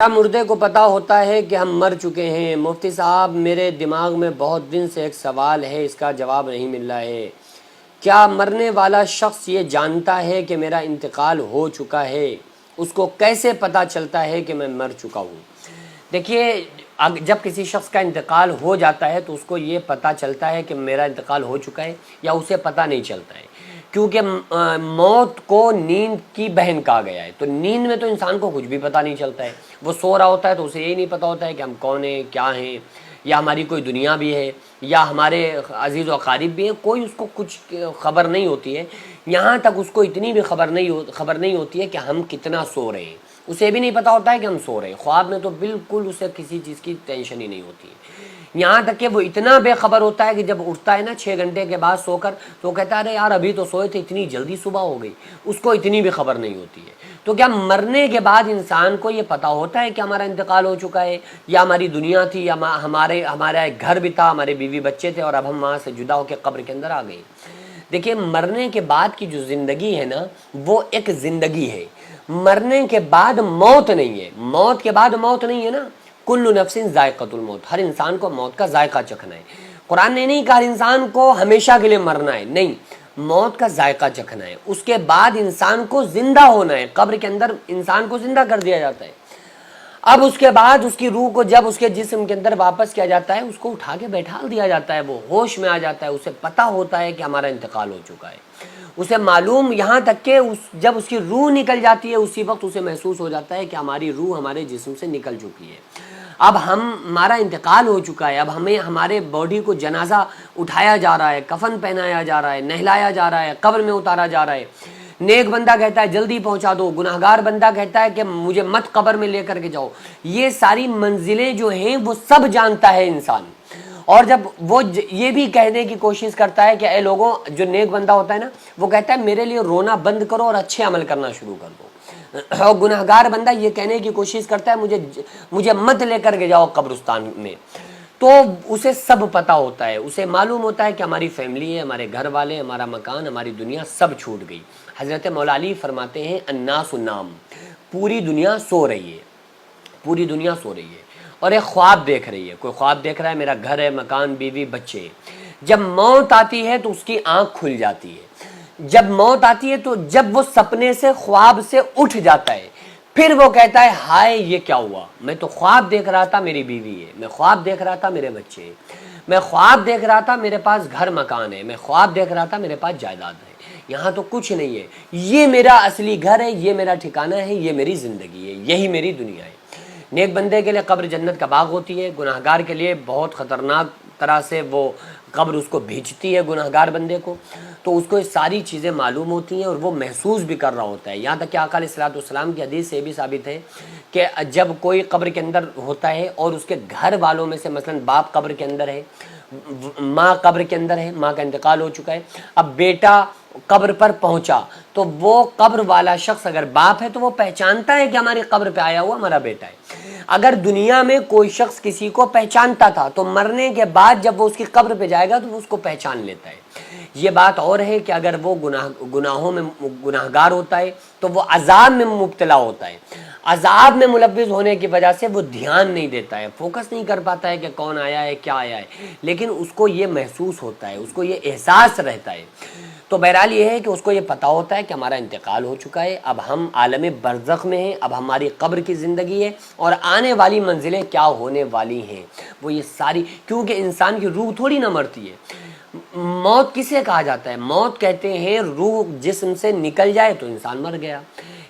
کیا مردے کو پتہ ہوتا ہے کہ ہم مر چکے ہیں؟ مفتی صاحب میرے دماغ میں بہت دن سے ایک سوال ہے، اس کا جواب نہیں مل رہا ہے۔ کیا مرنے والا شخص یہ جانتا ہے کہ میرا انتقال ہو چکا ہے؟ اس کو کیسے پتہ چلتا ہے کہ میں مر چکا ہوں؟ دیکھیے، جب کسی شخص کا انتقال ہو جاتا ہے تو اس کو یہ پتہ چلتا ہے کہ میرا انتقال ہو چکا ہے، یا اسے پتہ نہیں چلتا ہے، کیونکہ موت کو نیند کی بہن کہا گیا ہے۔ تو نیند میں تو انسان کو کچھ بھی پتہ نہیں چلتا ہے، وہ سو رہا ہوتا ہے تو اسے یہی نہیں پتہ ہوتا ہے کہ ہم کون ہیں، کیا ہیں، یا ہماری کوئی دنیا بھی ہے، یا ہمارے عزیز و اقارب بھی ہیں، کوئی اس کو کچھ خبر نہیں ہوتی ہے۔ یہاں تک اس کو اتنی بھی خبر نہیں ہوتی ہے کہ ہم کتنا سو رہے ہیں، اسے بھی نہیں پتہ ہوتا ہے کہ ہم سو رہے ہیں۔ خواب میں تو بالکل اسے کسی چیز کی ٹینشن ہی نہیں ہوتی ہے، یہاں تک کہ وہ اتنا بے خبر ہوتا ہے کہ جب اٹھتا ہے نا 6 گھنٹے کے بعد سو کر، تو کہتا ہے ارے یار ابھی تو سوئے تھے، اتنی جلدی صبح ہو گئی، اس کو اتنی بھی خبر نہیں ہوتی ہے۔ تو کیا مرنے کے بعد انسان کو یہ پتہ ہوتا ہے کہ ہمارا انتقال ہو چکا ہے، یا ہماری دنیا تھی، یا ہمارا ایک گھر بھی تھا، ہمارے بیوی بچے تھے، اور اب ہم وہاں سے جدا ہو کے قبر کے اندر آ گئے؟ دیکھیے، مرنے کے بعد کی جو زندگی ہے نا، وہ ایک زندگی ہے۔ مرنے کے بعد موت نہیں ہے، موت کے بعد موت نہیں ہے نا۔ کل نفس ذائقۃ الموت، ہر انسان کو موت کا ذائقہ چکھنا ہے۔ قرآن نے نہیں کہا ہر انسان کو ہمیشہ کے لیے مرنا ہے، نہیں، موت کا ذائقہ چکھنا ہے۔ اس کے بعد انسان کو زندہ ہونا ہے، قبر کے اندر انسان کو زندہ کر دیا جاتا ہے۔ اب اس کے بعد اس کی روح کو جب اس کے جسم کے اندر واپس کیا جاتا ہے، اس کو اٹھا کے بیٹھا دیا جاتا ہے، وہ ہوش میں آ جاتا ہے، اسے پتہ ہوتا ہے کہ ہمارا انتقال ہو چکا ہے۔ اسے معلوم، یہاں تک کہ جب اس کی روح نکل جاتی ہے اسی وقت اسے محسوس ہو جاتا ہے کہ ہماری روح ہمارے جسم سے نکل چکی ہے، اب ہمارا انتقال ہو چکا ہے۔ اب ہمیں ہمارے باڈی کو جنازہ اٹھایا جا رہا ہے، کفن پہنایا جا رہا ہے، نہلایا جا رہا ہے، قبر میں اتارا جا رہا ہے۔ نیک بندہ کہتا ہے جلدی پہنچا دو، گناہگار بندہ کہتا ہے کہ مجھے مت قبر میں لے کر کے جاؤ۔ یہ ساری منزلیں جو ہیں وہ سب جانتا ہے انسان، اور جب وہ یہ بھی کہنے کی کوشش کرتا ہے کہ اے لوگوں، جو نیک بندہ ہوتا ہے نا، وہ کہتا ہے میرے لیے رونا بند کرو اور اچھے عمل کرنا شروع کر دو، اور گناہگار بندہ یہ کہنے کی کوشش کرتا ہے مجھے مت لے کر کے جاؤ قبرستان میں۔ تو اسے سب پتہ ہوتا ہے، اسے معلوم ہوتا ہے کہ ہماری فیملی ہے، ہمارے گھر والے، ہمارا مکان، ہماری دنیا سب چھوٹ گئی۔ حضرت مولا علی فرماتے ہیں الناس نام، پوری دنیا سو رہی ہے، پوری دنیا سو رہی ہے، اور ایک خواب دیکھ رہی ہے۔ کوئی خواب دیکھ رہا ہے، میرا گھر ہے، مکان، بیوی، بچے۔ جب موت آتی ہے تو اس کی آنکھ کھل جاتی ہے۔ جب موت آتی ہے تو جب وہ سپنے سے، خواب سے اٹھ جاتا ہے، پھر وہ کہتا ہے ہائے یہ کیا ہوا، میں تو خواب دیکھ رہا تھا میری بیوی ہے، میں خواب دیکھ رہا تھا میرے بچے ہیں، میں خواب دیکھ رہا تھا میرے پاس گھر مکان ہے، میں خواب دیکھ رہا تھا میرے پاس جائیداد ہے، یہاں تو کچھ نہیں ہے، یہ میرا اصلی گھر ہے، یہ میرا ٹھکانہ ہے، یہ میری زندگی ہے، یہی میری دنیا ہے۔ نیک بندے کے لیے قبر جنت کا باغ ہوتی ہے، گناہگار کے لیے بہت خطرناک طرح سے وہ قبر اس کو بھیجتی ہے گناہگار بندے کو۔ تو اس کو یہ ساری چیزیں معلوم ہوتی ہیں، اور وہ محسوس بھی کر رہا ہوتا ہے۔ یہاں تک کہ آقا علیہ الصلوۃ والسلام کی حدیث سے بھی ثابت ہے کہ جب کوئی قبر کے اندر ہوتا ہے اور اس کے گھر والوں میں سے، مثلا باپ قبر کے اندر ہے، ماں قبر کے اندر ہے، ماں کا انتقال ہو چکا ہے، اب بیٹا قبر پر پہنچا، تو وہ قبر والا شخص اگر باپ ہے تو وہ پہچانتا ہے کہ ہماری قبر پہ آیا ہوا ہمارا بیٹا ہے۔ اگر دنیا میں کوئی شخص کسی کو پہچانتا تھا تو مرنے کے بعد جب وہ اس کی قبر پہ جائے گا تو وہ اس کو پہچان لیتا ہے۔ یہ بات اور ہے کہ اگر وہ گناہوں میں گناہگار ہوتا ہے تو وہ عذاب میں مبتلا ہوتا ہے، عذاب میں ملوث ہونے کی وجہ سے وہ دھیان نہیں دیتا ہے، فوکس نہیں کر پاتا ہے کہ کون آیا ہے، کیا آیا ہے، لیکن اس کو یہ محسوس ہوتا ہے، اس کو یہ احساس رہتا ہے۔ تو بہرحال یہ ہے کہ اس کو یہ پتہ ہوتا ہے کہ ہمارا انتقال ہو چکا ہے، اب ہم عالم برزخ میں ہیں، اب ہماری قبر کی زندگی ہے، اور آنے والی منزلیں کیا ہونے والی ہیں، وہ یہ ساری، کیونکہ انسان کی روح تھوڑی نہ مرتی ہے۔ موت کسے کہا جاتا ہے؟ موت کہتے ہیں روح جسم سے نکل جائے تو انسان مر گیا،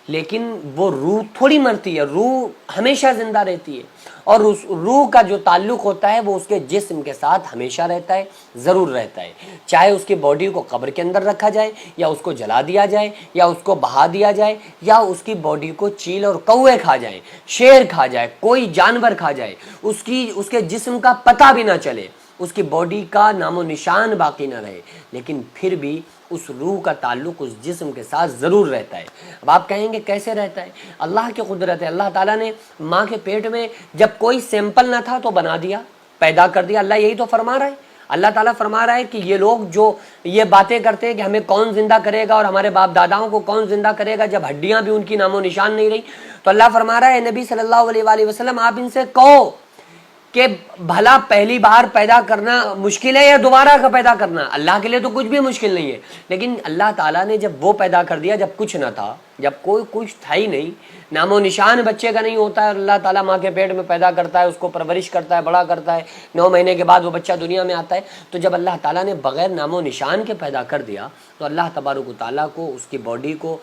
لیکن وہ روح تھوڑی مرتی ہے، روح ہمیشہ زندہ رہتی ہے، اور اس روح کا جو تعلق ہوتا ہے وہ اس کے جسم کے ساتھ ہمیشہ رہتا ہے، ضرور رہتا ہے، چاہے اس کی باڈی کو قبر کے اندر رکھا جائے، یا اس کو جلا دیا جائے، یا اس کو بہا دیا جائے، یا اس کی باڈی کو چیل اور کوے کھا جائیں، شیر کھا جائے، کوئی جانور کھا جائے، اس کے جسم کا پتہ بھی نہ چلے، اس کی باڈی کا نام و نشان باقی نہ رہے، لیکن پھر بھی اس روح کا تعلق اس جسم کے ساتھ ضرور رہتا ہے۔ اب آپ کہیں گے کیسے رہتا ہے؟ اللہ کی قدرت ہے، اللہ تعالیٰ نے ماں کے پیٹ میں جب کوئی سیمپل نہ تھا تو بنا دیا، پیدا کر دیا، اللہ یہی تو فرما رہا ہے۔ اللہ تعالیٰ فرما رہا ہے کہ یہ لوگ جو یہ باتیں کرتے ہیں کہ ہمیں کون زندہ کرے گا اور ہمارے باپ داداؤں کو کون زندہ کرے گا، جب ہڈیاں بھی ان کی نام و نشان نہیں رہی، تو اللہ فرما رہا ہے نبی صلی اللہ علیہ وآلہ وسلم آپ ان سے کہو کہ بھلا پہلی بار پیدا کرنا مشکل ہے یا دوبارہ کا پیدا کرنا؟ اللہ کے لیے تو کچھ بھی مشکل نہیں ہے، لیکن اللہ تعالیٰ نے جب وہ پیدا کر دیا جب کچھ نہ تھا، جب کوئی کچھ تھا ہی نہیں، نام و نشان بچے کا نہیں ہوتا ہے، اور اللہ تعالیٰ ماں کے پیٹ میں پیدا کرتا ہے، اس کو پرورش کرتا ہے، بڑا کرتا ہے، 9 مہینے کے بعد وہ بچہ دنیا میں آتا ہے، تو جب اللہ تعالیٰ نے بغیر نام و نشان کے پیدا کر دیا تو اللہ تبارک و تعالیٰ کو اس کی باڈی کو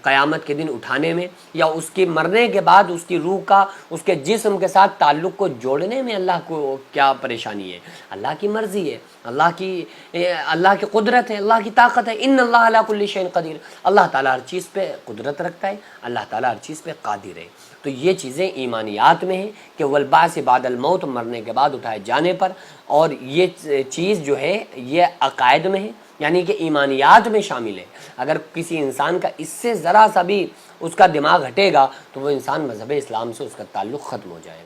قیامت کے دن اٹھانے میں یا اس کی مرنے کے بعد اس کی روح کا اس کے جسم کے ساتھ تعلق کو جوڑنے میں اللہ کو کیا پریشانی ہے؟ اللہ کی مرضی ہے، اللہ کی قدرت ہے، اللہ کی طاقت ہے، ان اللہ علی کل شیء قدیر، اللہ تعالیٰ ہر چیز پہ قدرت رکھتا ہے، اللہ تعالیٰ ہر چیز پہ قادر ہے۔ تو یہ چیزیں ایمانیات میں ہیں کہ والبعث بعد الموت، مرنے کے بعد اٹھائے جانے پر، اور یہ چیز جو ہے یہ عقائد میں ہے، یعنی کہ ایمانیات میں شامل ہے۔ اگر کسی انسان کا اس سے ذرا سا بھی اس کا دماغ ہٹے گا تو وہ انسان مذہب اسلام سے اس کا تعلق ختم ہو جائے گا۔